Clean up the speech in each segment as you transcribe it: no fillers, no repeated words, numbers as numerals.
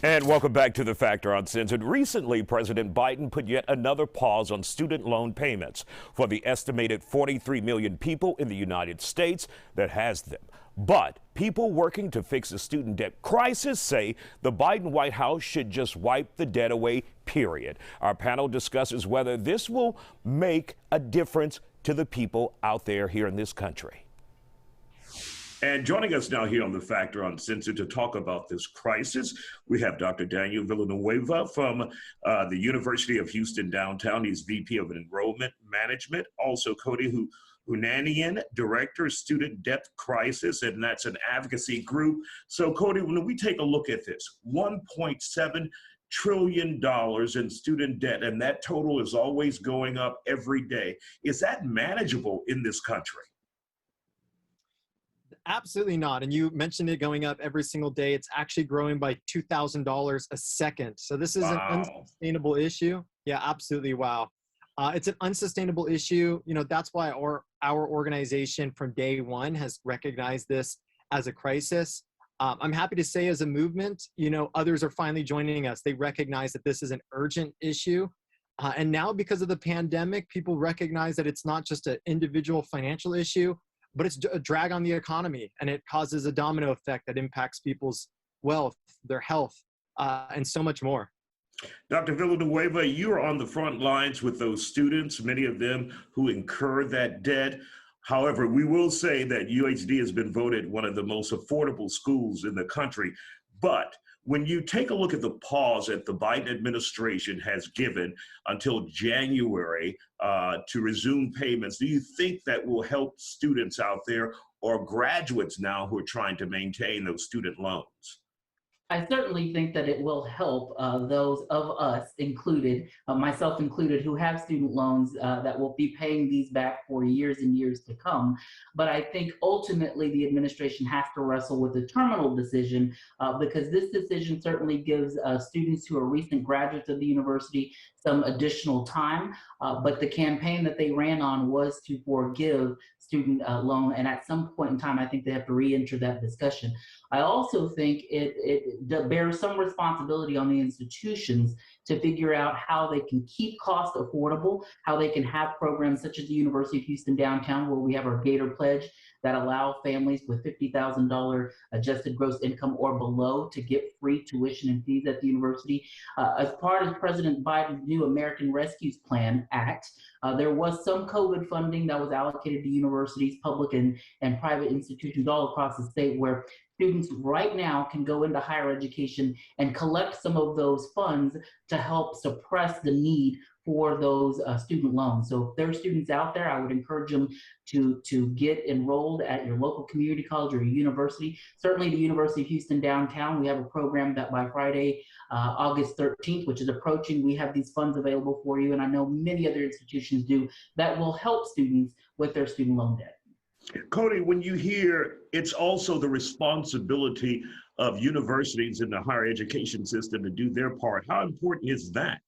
And welcome back to The Factor Uncensored. Recently, President Biden put yet another pause on student loan payments for the estimated 43 million people in the United States that has them. But people working to fix the student debt crisis say the Biden White House should just wipe the debt away, period. Our panel discusses whether this will make a difference to the people out there here in this country. And joining us now here on The Factor Uncensored to talk about this crisis, we have Dr. Daniel Villanueva from the University of Houston downtown. He's VP of Enrollment Management. Also, Cody Hunanian, Director, Student Debt Crisis, and that's an advocacy group. So, Cody, when we take a look at this, $1.7 trillion in student debt, and that total is always going up every day. Is that manageable in this country? Absolutely not. And you mentioned it going up every single day. It's actually growing by $2,000 a second. So this is an unsustainable issue. Yeah, absolutely. Wow. It's an unsustainable issue. You know, that's why our organization from day one has recognized this as a crisis. I'm happy to say as a movement, you know, others are finally joining us. They recognize that this is an urgent issue. And now because of the pandemic, people recognize that it's not just an individual financial issue, but it's a drag on the economy, and it causes a domino effect that impacts people's wealth, their health, and so much more. Dr. Villanueva, you are on the front lines with those students, many of them who incur that debt. However, we will say that UHD has been voted one of the most affordable schools in the country. But when you take a look at the pause that the Biden administration has given until January to resume payments, do you think that will help students out there or graduates now who are trying to maintain those student loans? I certainly think that it will help those of us included, myself included, who have student loans that will be paying these back for years and years to come. But I think ultimately the administration has to wrestle with a terminal decision because this decision certainly gives students who are recent graduates of the university some additional time. But the campaign that they ran on was to forgive student loan. And at some point in time, I think they have to re-enter that discussion. I also think it bears some responsibility on the institutions to figure out how they can keep costs affordable, how they can have programs such as the University of Houston downtown, where we have our Gator Pledge that allow families with $50,000 adjusted gross income or below to get free tuition and fees at the university. As part of President Biden's new American Rescue Plan Act, there was some COVID funding that was allocated to universities, public and private institutions all across the state, where students right now can go into higher education and collect some of those funds to help suppress the need for those student loans. So if there are students out there, I would encourage them to get enrolled at your local community college or university. Certainly the University of Houston downtown, we have a program that by Friday, August 13th, which is approaching, we have these funds available for you. And I know many other institutions do that will help students with their student loan debt. Cody, when you hear it's also the responsibility of universities and the higher education system to do their part, how important is that?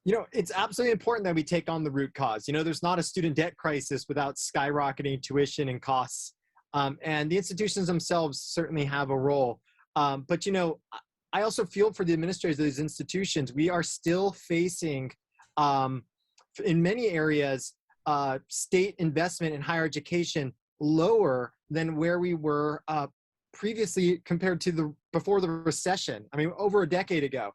You know, it's absolutely important that we take on the root cause. You know, there's not a student debt crisis without skyrocketing tuition and costs. And the institutions themselves certainly have a role. But, you know, I also feel for the administrators of these institutions. We are still facing, in many areas, state investment in higher education lower than where we were previously compared to before the recession. I mean, over a decade ago.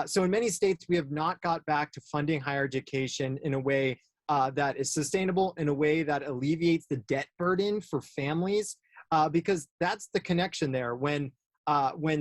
So in many states, we have not got back to funding higher education in a way that is sustainable, in a way that alleviates the debt burden for families, because that's the connection there. When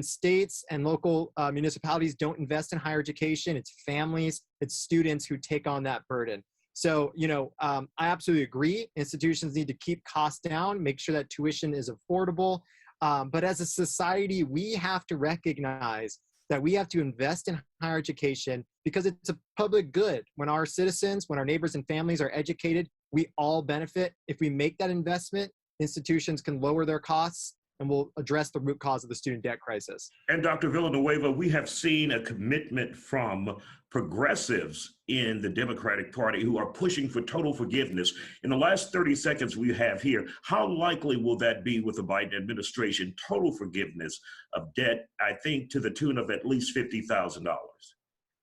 states and local municipalities don't invest in higher education, it's families, it's students who take on that burden. So, you know, I absolutely agree. Institutions need to keep costs down, make sure that tuition is affordable. But as a society, we have to recognize that we have to invest in higher education because it's a public good. When our citizens, when our neighbors and families are educated, we all benefit. If we make that investment, institutions can lower their costs and will address the root cause of the student debt crisis. And Dr. Villanueva, we have seen a commitment from progressives in the Democratic Party who are pushing for total forgiveness. In the last 30 seconds we have here, how likely will that be with the Biden administration? Total forgiveness of debt, I think, to the tune of at least $50,000.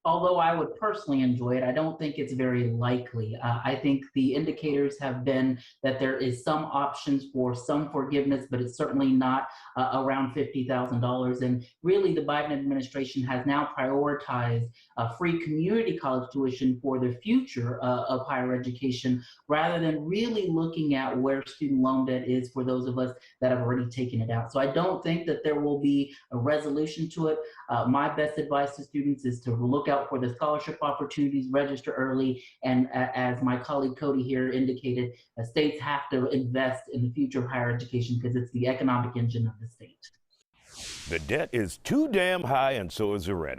Although I would personally enjoy it, I don't think it's very likely. I think the indicators have been that there is some options for some forgiveness, but it's certainly not around $50,000. And really, the Biden administration has now prioritized free community college tuition for the future of higher education, rather than really looking at where student loan debt is for those of us that have already taken it out. So I don't think that there will be a resolution to it. My best advice to students is to look out for the scholarship opportunities, register early, and as my colleague Cody here indicated, states have to invest in the future of higher education because it's the economic engine of the state. The debt is too damn high, and so is the rent.